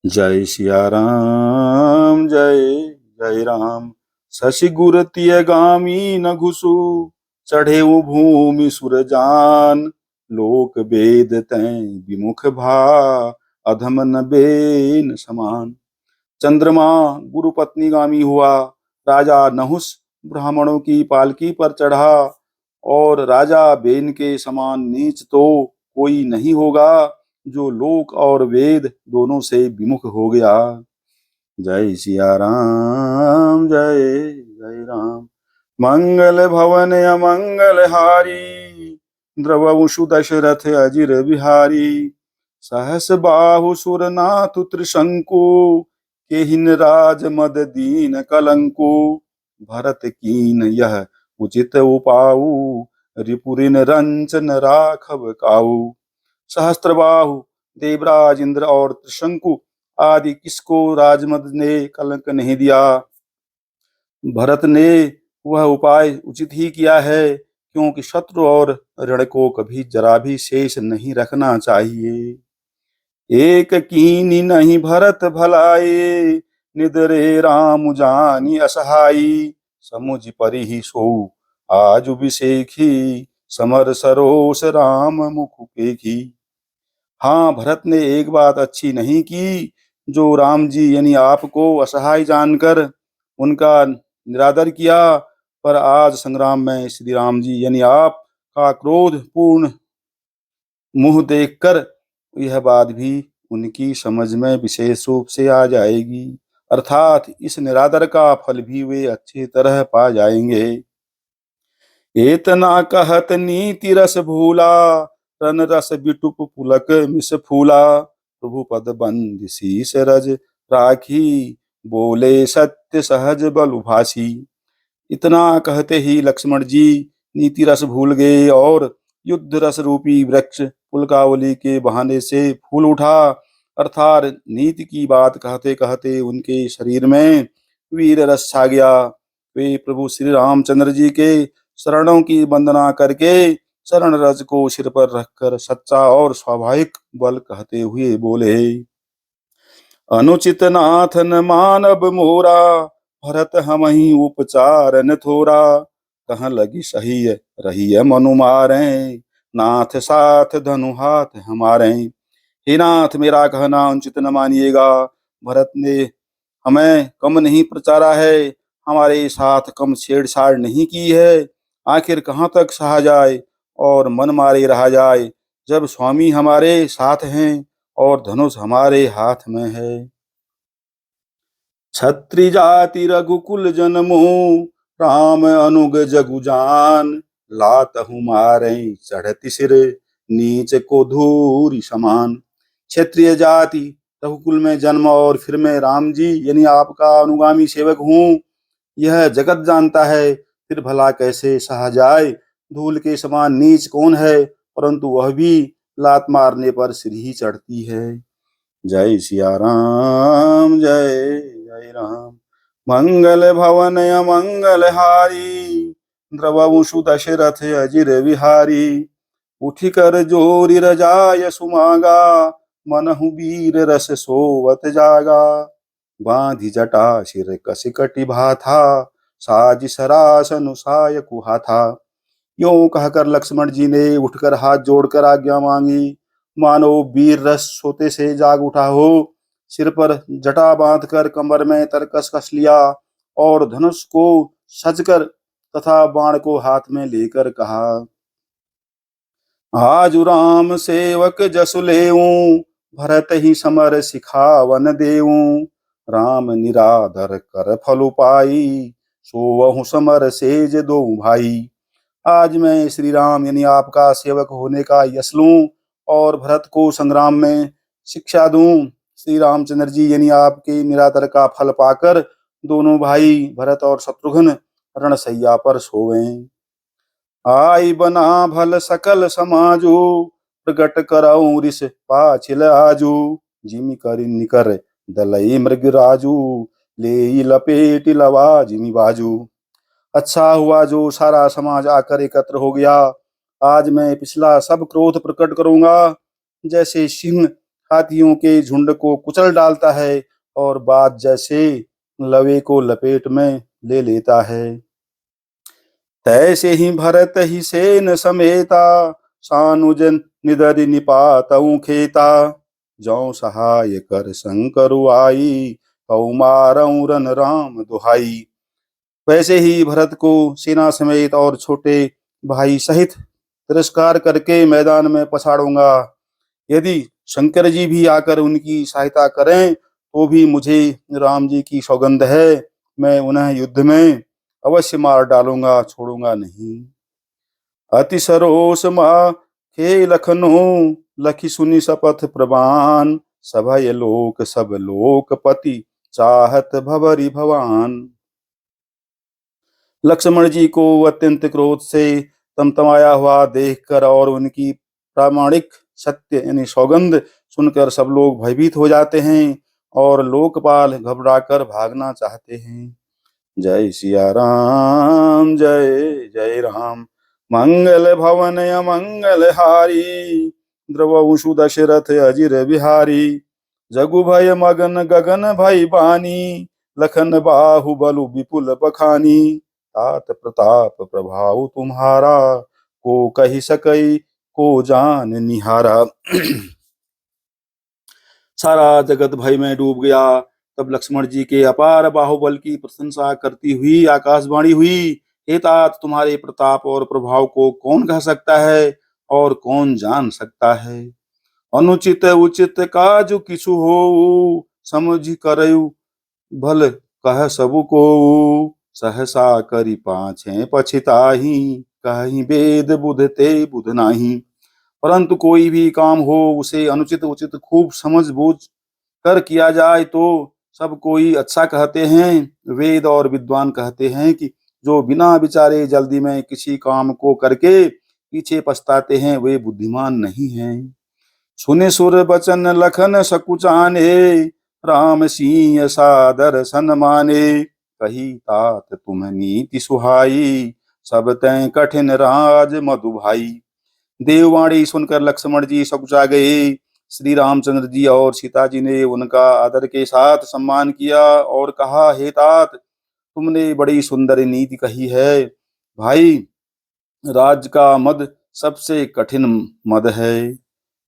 जय सिया राम जय जय राम। शशि गुर तिय गामी न घुसु, चढ़े भूमि सुरजान। लोक वेद तैं विमुख भा, अधम न बेन समान। चंद्रमा गुरु पत्नी गामी हुआ, राजा नहुस ब्राह्मणों की पालकी पर चढ़ा। और राजा बेन के समान नीच तो कोई नहीं होगा, जो लोक और वेद दोनों से विमुख हो गया। जय सिया राम जय जय राम। मंगल भवन अमंगल हारी, द्रवउषु दशरथ अजिर बिहारी। सहस बाहु सुरनाथ त्रिशंकु, केहिन राज मद दीन कलंकु। भरत कीन यह उचित उपाऊ, रिपुरिन रंचन राघव काऊ। सहस्त्रबाहु देवराज इंद्र और त्रिशंकु आदि किसको राजमद ने कलंक नहीं दिया। भरत ने वह उपाय उचित ही किया है, क्योंकि शत्रु और ऋण को कभी जरा भी शेष नहीं रखना चाहिए। एक कीनी नहीं भरत भलाए, निदरे राम जानी असहाई। समुझ परिहि सो आज अभिषेखी, समर सरोस राम मुख पेखी। हाँ, भरत ने एक बात अच्छी नहीं की, जो राम जी यानी आपको असहाय जानकर उनका निरादर किया। पर आज संग्राम में श्री राम जी यानी आप का क्रोध पूर्ण मुंह देखकर यह बात भी उनकी समझ में विशेष रूप से आ जाएगी, अर्थात इस निरादर का फल भी वे अच्छी तरह पा जाएंगे। एतना कहत नीति रस भूला, रन रस बिटुप पुलक मिस फूला। प्रभु पद बंद शीस रज राखी, बोले सत्य सहज बल भासी। इतना कहते ही लक्ष्मण जी नीति रस भूल गए और युद्ध रस रूपी वृक्ष पुलकावली के बहाने से फूल उठा, अर्थात नीति की बात कहते कहते उनके शरीर में वीर रस छा गया। वे प्रभु श्री रामचंद्र जी के शरणों की वंदना करके शरण रज को सिर पर रखकर सच्चा और स्वाभाविक बल कहते हुए बोले। अनुचित नाथ न मानव मोरा, भरत हमहि उपचार न थोरा। कहाँ लगी सही रही मनु मारे, नाथ साथ धनु हाथ हमारे। हे नाथ, मेरा कहना अनुचित न मानिएगा। भरत ने हमें कम नहीं प्रचारा है, हमारे साथ कम छेड़छाड़ नहीं की है। आखिर कहाँ तक सहा जाए और मन मारे रहा जाए, जब स्वामी हमारे साथ हैं और धनुष हमारे हाथ में है। छत्री जाति रघुकुल जन्मो, राम अनुग जगु जान। लातहु मारे चढ़ति सिर, नीच को धूरी समान। क्षत्रिय जाति रघुकुल में जन्म और फिर मैं राम जी यानी आपका अनुगामी सेवक हूँ, यह जगत जानता है। फिर भला कैसे सहा जाए। धूल के समान नीच कौन है, परंतु वह भी लात मारने पर सिर ही चढ़ती है। जय सिया राम जय जय राम। मंगल भवन अमंगल हारी, द्रवउषु दशरथ अजिर विहारी। उठी कर जोरी रजाय सुमागा, मनहु वीर रस सोवत जागा। बांधि जटा सिर कसी कटि भाथा, साज सरासन साय कुहाथा। यूं कहकर लक्ष्मण जी ने उठकर हाथ जोड़कर आज्ञा मांगी, मानो वीर रस सोते से जाग उठा हो। सिर पर जटा बांधकर कमर में तरकस कस लिया और धनुष को सजकर तथा बाण को हाथ में लेकर कहा, आजु राम सेवक जसु लेऊं, भरत ही समर सिखावन देऊं। राम निराधर कर फल पाई, सोवहु समर सेज दो भाई। आज मैं श्री राम यानी आपका सेवक होने का यश लूं और भरत को संग्राम में शिक्षा दूं। श्री रामचंद्र जी यानी आपके निरादर का फल पाकर दोनों भाई भरत और शत्रुघ्न रणसैया पर सोवें। आई बना भल सकल समाजू, प्रगट करऊं ऋष पाछिल आजू। जिमि कर निकर दलई मृग राजू, ले लपेट लवा जिमि बाजू। अच्छा हुआ जो सारा समाज आकर एकत्र हो गया। आज मैं पिछला सब क्रोध प्रकट करूंगा। जैसे सिंह हाथियों के झुंड को कुचल डालता है और बात जैसे लवे को लपेट में ले लेता है। तैसे ही भरत ही सेन समेता सानुज निदरि निपातऊ खेता जौ सहाय कर शंकरु आई कौ मारऊ रन राम दुहाई। वैसे ही भरत को सेना समेत और छोटे भाई सहित तिरस्कार करके मैदान में पछाड़ूंगा। यदि शंकर जी भी आकर उनकी सहायता करें तो भी मुझे राम जी की सौगंध है, मैं उन्हें युद्ध में अवश्य मार डालूंगा, छोड़ूंगा नहीं। अति सरोष मा खे लखनऊ लखी सुनी शपथ प्रवान सभय लोक सब लोकपति चाहत भवरी भवान। लक्ष्मण जी को अत्यंत क्रोध से तमतमाया हुआ देखकर और उनकी प्रामाणिक सत्य यानी सौगंध सुनकर सब लोग भयभीत हो जाते हैं और लोकपाल घबराकर भागना चाहते हैं। जय सिया राम जय जय राम मंगल भवन अमंगल हारी द्रवशु दशरथ अजिर बिहारी जगु भय मगन गगन भय बानी लखन बाहु बलु विपुल बखानी तात प्रताप प्रभाव तुम्हारा को कही सकई को जान निहारा। सारा जगत भय में डूब गया। तब लक्ष्मण जी के अपार बाहुबल की प्रशंसा करती हुई आकाशवाणी हुई, हे तात तुम्हारे प्रताप और प्रभाव को कौन कह सकता है और कौन जान सकता है। अनुचित उचित काजु किछु हो समझ करयु भल कह सबु को सहसा करी पाछे पछिताही कहीं वेद बुध ते बुध नाही। परंतु कोई भी काम हो उसे अनुचित उचित खूब समझ बूझ कर किया जाए तो सब कोई अच्छा कहते हैं। वेद और विद्वान कहते हैं कि जो बिना विचारे जल्दी में किसी काम को करके पीछे पछताते हैं वे बुद्धिमान नहीं हैं। सुने सुर बचन लखन सकुचाने राम सिंह सादर सन माने कही तात तुम नीति सुहाई सब तय कठिन राज मधु भाई। देववाणी सुनकर लक्ष्मण जी सकुचा गए। श्री रामचंद्र जी और सीता जी ने उनका आदर के साथ सम्मान किया और कहा, हे तात तुमने बड़ी सुंदर नीति कही है। भाई राज का मद सबसे कठिन मद है।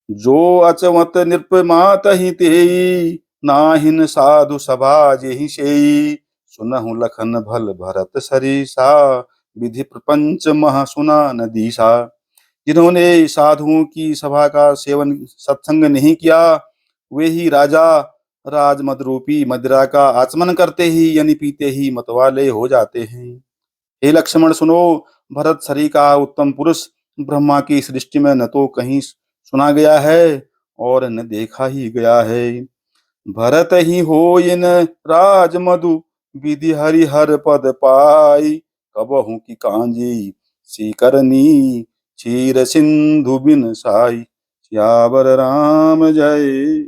जो अचवत नृप मात ही तेई नाहिन साधु सभा जेहि सेई सुनहु लखन भल भरत सरीसा विधि प्रपंच मह सुना नदीसा। जिन्होंने साधुओं की सभा का सेवन सत्संग नहीं किया वे ही राजा राजमद रूपी मदिरा का आचमन करते ही यानी पीते ही मतवाले हो जाते हैं। हे लक्ष्मण सुनो, भरत सरी का उत्तम पुरुष ब्रह्मा की सृष्टि में न तो कहीं सुना गया है और न देखा ही गया है। भरत ही हो इन राज मधु विधि हरिहर पद पाई कबहू की कांजी सीकरनी क्षीर सिंधु बिन साई। सियावर राम जय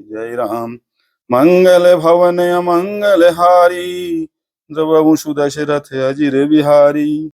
जय राम मंगल भवन अमंगल हारी द्रवशु दशरथ अजिर बिहारी।